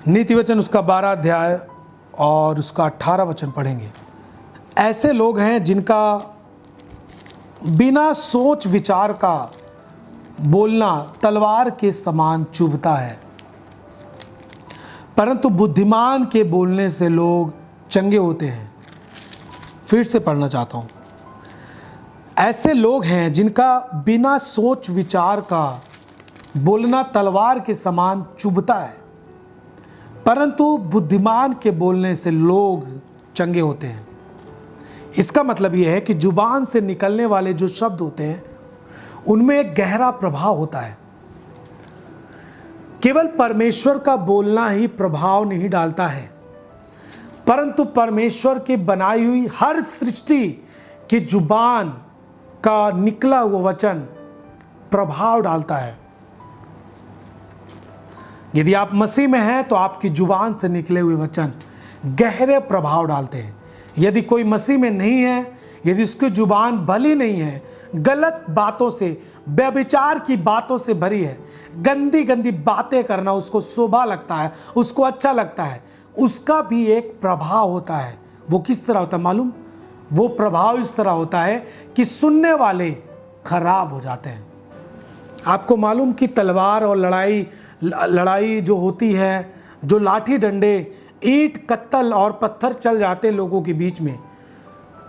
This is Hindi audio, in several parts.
नीति वचन उसका 12 अध्याय और उसका 18 वचन पढ़ेंगे। ऐसे लोग हैं जिनका बिना सोच विचार का बोलना तलवार के समान चुभता है, परंतु बुद्धिमान के बोलने से लोग चंगे होते हैं। फिर से पढ़ना चाहता हूं। ऐसे लोग हैं जिनका बिना सोच विचार का बोलना तलवार के समान चुभता है, परंतु बुद्धिमान के बोलने से लोग चंगे होते हैं। इसका मतलब यह है कि जुबान से निकलने वाले जो शब्द होते हैं उनमें एक गहरा प्रभाव होता है। केवल परमेश्वर का बोलना ही प्रभाव नहीं डालता है, परंतु परमेश्वर की बनाई हुई हर सृष्टि की जुबान का निकला हुआ वचन प्रभाव डालता है। यदि आप मसीह में हैं तो आपकी जुबान से निकले हुए वचन गहरे प्रभाव डालते हैं। यदि कोई मसीह में नहीं है, यदि उसकी जुबान भली नहीं है, गलत बातों से, व्यभिचार की बातों से भरी है, गंदी गंदी बातें करना उसको शोभा लगता है, उसको अच्छा लगता है, उसका भी एक प्रभाव होता है। वो किस तरह होता है मालूम? वो प्रभाव इस तरह होता है कि सुनने वाले खराब हो जाते हैं। आपको मालूम कि तलवार और लड़ाई जो होती है, जो लाठी डंडे, ईंट कत्तल और पत्थर चल जाते लोगों के बीच में,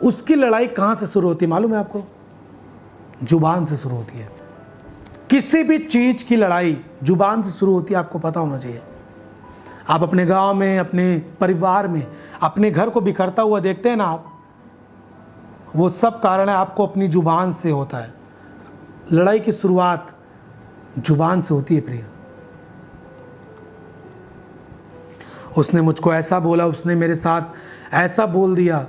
उसकी लड़ाई कहाँ से शुरू होती है मालूम है आपको? जुबान से शुरू होती है। किसी भी चीज की लड़ाई जुबान से शुरू होती है, आपको पता होना चाहिए। आप अपने गांव में, अपने परिवार में, अपने घर को बिखरता हुआ देखते हैं ना आप, वो सब कारण है आपको अपनी जुबान से होता है। लड़ाई की शुरुआत जुबान से होती है प्रिय। उसने मुझको ऐसा बोला, उसने मेरे साथ ऐसा बोल दिया,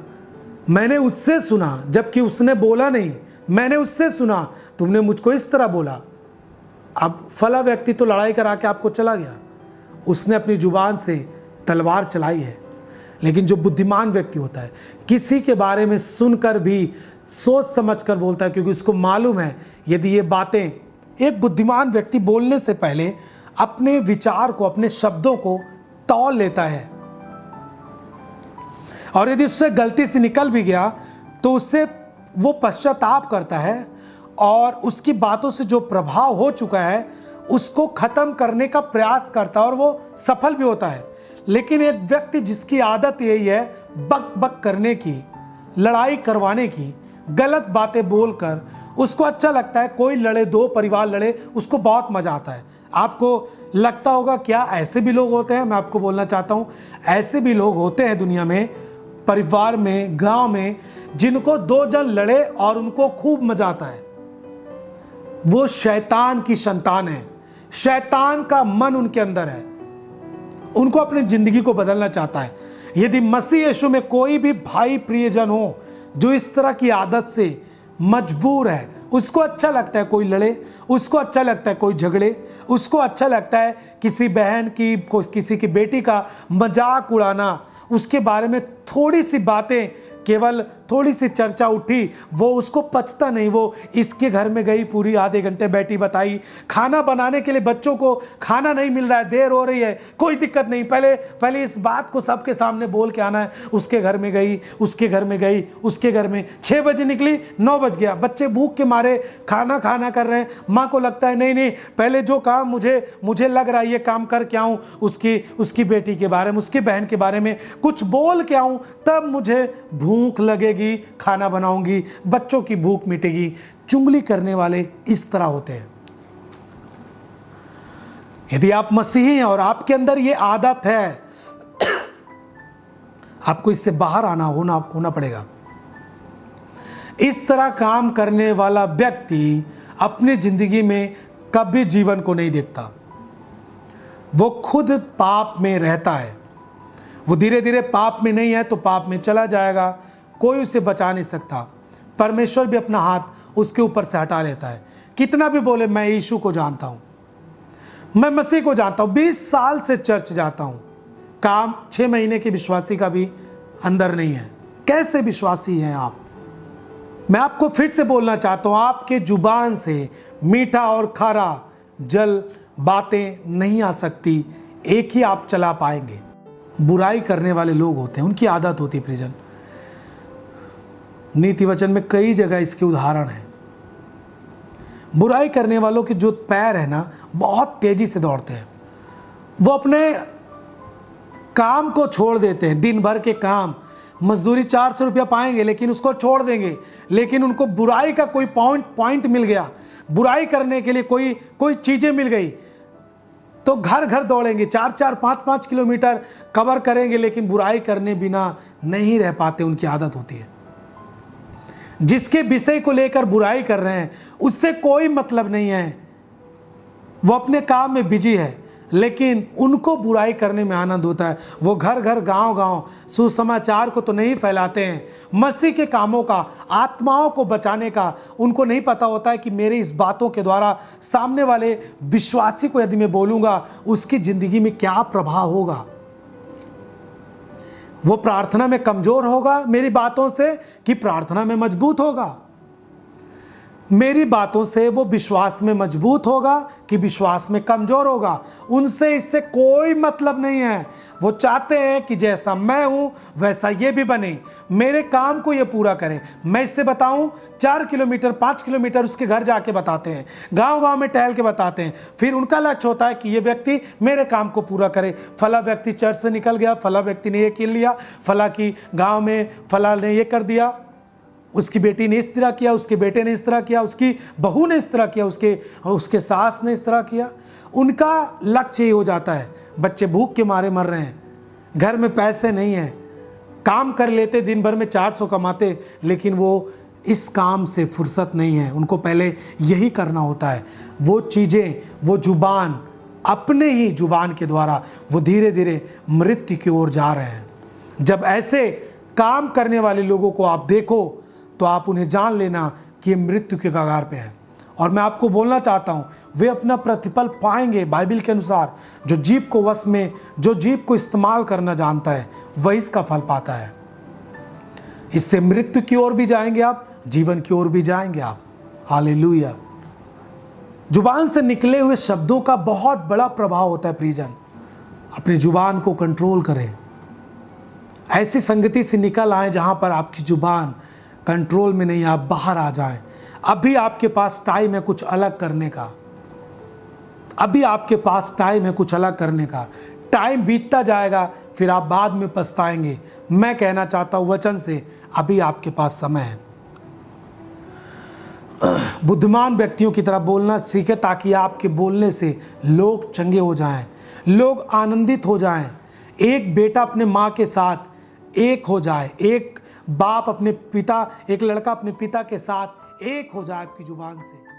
मैंने उससे सुना, जबकि उसने बोला नहीं, मैंने उससे सुना, तुमने मुझको इस तरह बोला। अब फला व्यक्ति तो लड़ाई करा के आपको चला गया, उसने अपनी जुबान से तलवार चलाई है। लेकिन जो बुद्धिमान व्यक्ति होता है, किसी के बारे में सुनकर भी सोच समझकर बोलता है, क्योंकि उसको मालूम है यदि ये बातें, एक बुद्धिमान व्यक्ति बोलने से पहले अपने विचार को, अपने शब्दों को तौल लेता है, और यदि उससे गलती से निकल भी गया तो उससे वो पश्चाताप करता है और उसकी बातों से जो प्रभाव हो चुका है उसको खत्म करने का प्रयास करता है और वो सफल भी होता है। लेकिन एक व्यक्ति जिसकी आदत यही है बक बक करने की, लड़ाई करवाने की, गलत बातें बोलकर, उसको अच्छा लगता है कोई लड़े, दो परिवार लड़े, उसको बहुत मजा आता है। आपको लगता होगा क्या ऐसे भी लोग होते हैं? मैं आपको बोलना चाहता हूं, ऐसे भी लोग होते हैं दुनिया में, परिवार में, गांव में, जिनको दो जन लड़े और उनको खूब मजा आता है। वो शैतान की संतान है, शैतान का मन उनके अंदर है, उनको अपनी जिंदगी को बदलना चाहता है। यदि मसीह यीशु में कोई भी भाई प्रियजन हो जो इस तरह की आदत से मजबूर है, उसको अच्छा लगता है कोई लड़े, उसको अच्छा लगता है कोई झगड़े, उसको अच्छा लगता है किसी बहन की, किसी की बेटी का मजाक उड़ाना, उसके बारे में थोड़ी सी बातें, केवल थोड़ी सी चर्चा उठी, वो उसको पचता नहीं। वो इसके घर में गई, पूरी आधे घंटे बैठी, बताई खाना बनाने के लिए बच्चों को खाना नहीं मिल रहा है, देर हो रही है, कोई दिक्कत नहीं, पहले इस बात को सबके सामने बोल के आना है। उसके घर में गई, उसके घर में गई, उसके घर में 6 बजे निकली, 9 बज गया, बच्चे भूख के मारे खाना कर रहे हैं। माँ को लगता है नहीं, पहले जो काम मुझे लग रहा है ये काम करके आऊँ, उसकी बेटी के बारे में, उसकी बहन के बारे में कुछ बोल के आऊँ, तब मुझे भूख लगेगी, खाना बनाऊंगी, बच्चों की भूख मिटेगी। चुगली करने वाले इस तरह होते हैं। यदि आप मसीही हैं और आपके अंदर ये आदत है, आपको इससे बाहर होना पड़ेगा। इस तरह काम करने वाला व्यक्ति अपनी जिंदगी में कभी जीवन को नहीं देखता। वो खुद पाप में रहता है, वो धीरे धीरे पाप में नहीं है तो पाप में चला जाएगा, कोई उसे बचा नहीं सकता। परमेश्वर भी अपना हाथ उसके ऊपर से हटा लेता है। कितना भी बोले मैं यीशु को जानता हूं, मैं मसीह को जानता हूं, 20 साल से चर्च जाता हूं, काम 6 महीने के विश्वासी का भी अंदर नहीं है। कैसे विश्वासी हैं आप? मैं आपको फिर से बोलना चाहता हूं, आपके जुबान से मीठा और खारा जल बातें नहीं आ सकती एक ही आप चला पाएंगे। बुराई करने वाले लोग होते हैं, उनकी आदत होती है प्रियजन। नीति वचन में कई जगह इसके उदाहरण हैं। बुराई करने वालों के जो पैर है ना, बहुत तेजी से दौड़ते हैं। वो अपने काम को छोड़ देते हैं, दिन भर के काम, मजदूरी 400 रुपया पाएंगे लेकिन उसको छोड़ देंगे। लेकिन उनको बुराई का कोई पॉइंट मिल गया, बुराई करने के लिए कोई चीजें मिल गई, तो घर घर दौड़ेंगे, 4-4, 5-5 किलोमीटर कवर करेंगे, लेकिन बुराई करने बिना नहीं रह पाते। उनकी आदत होती है। जिसके विषय को लेकर बुराई कर रहे हैं उससे कोई मतलब नहीं है, वो अपने काम में बिजी है, लेकिन उनको बुराई करने में आनंद होता है। वो घर घर गांव गांव सुसमाचार को तो नहीं फैलाते हैं, मसीह के कामों का, आत्माओं को बचाने का उनको नहीं पता होता है कि मेरे इस बातों के द्वारा सामने वाले विश्वासी को यदि मैं बोलूंगा उसकी जिंदगी में क्या प्रभाव होगा। वो प्रार्थना में कमजोर होगा मेरी बातों से कि प्रार्थना में मजबूत होगा। मेरी बातों से वो विश्वास में मजबूत होगा कि विश्वास में कमजोर होगा। उनसे इससे कोई मतलब नहीं है। वो चाहते हैं कि जैसा मैं हूं वैसा ये भी बने, मेरे काम को ये पूरा करें। मैं इससे बताऊं, 4 किलोमीटर 5 किलोमीटर उसके घर जाके बताते हैं, गांव गांव में टहल के बताते हैं। फिर उनका लक्ष्य होता है कि ये व्यक्ति मेरे काम को पूरा करे। फला व्यक्ति चर्च से निकल गया, फला व्यक्ति ने ये किन लिया, फला की गाँव में फला ने ये कर दिया, उसकी बेटी ने इस तरह किया, उसके बेटे ने इस तरह किया, उसकी बहू ने इस तरह किया, उसके सास ने इस तरह किया। उनका लक्ष्य ये हो जाता है। बच्चे भूख के मारे मर रहे हैं, घर में पैसे नहीं हैं, काम कर लेते, दिन भर में 400 कमाते, लेकिन वो इस काम से फुर्सत नहीं है। उनको पहले यही करना होता है। वो चीज़ें, वो जुबान, अपने ही जुबान के द्वारा वो धीरे धीरे मृत्यु की ओर जा रहे हैं। जब ऐसे काम करने वाले लोगों को आप देखो तो आप उन्हें जान लेना कि ये मृत्यु के कगार पे हैं। और मैं आपको बोलना चाहता हूँ, वे अपना प्रतिफल पाएंगे। बाइबल के अनुसार जो जीभ को वश में, जो जीभ को इस्तेमाल करना जानता है, वही इसका फल पाता है। इससे मृत्यु की ओर भी जाएंगे आप, जीवन की ओर भी जाएंगे आप। हालेलुया। जुबान से निकले हुए शब्दों का बहुत बड़ा प्रभाव होता है प्रियजन। अपनी जुबान को कंट्रोल करें। ऐसी संगति से निकल आए जहां पर आपकी जुबान कंट्रोल में नहीं, आप बाहर आ जाएं। अभी आपके पास टाइम है कुछ अलग करने का। अभी आपके पास टाइम है कुछ अलग करने का। टाइम बीतता जाएगा, फिर आप बाद में पछताएंगे। मैं कहना चाहता हूं वचन से, अभी आपके पास समय है। बुद्धिमान व्यक्तियों की तरह बोलना सीखे ताकि आपके बोलने से लोग चंगे हो जाएं, लोग आनंदित हो जाएं। एक बेटा अपने माँ के साथ एक हो जाए, एक बाप अपने पिता, एक लड़का अपने पिता के साथ एक हो जाए आपकी जुबान से।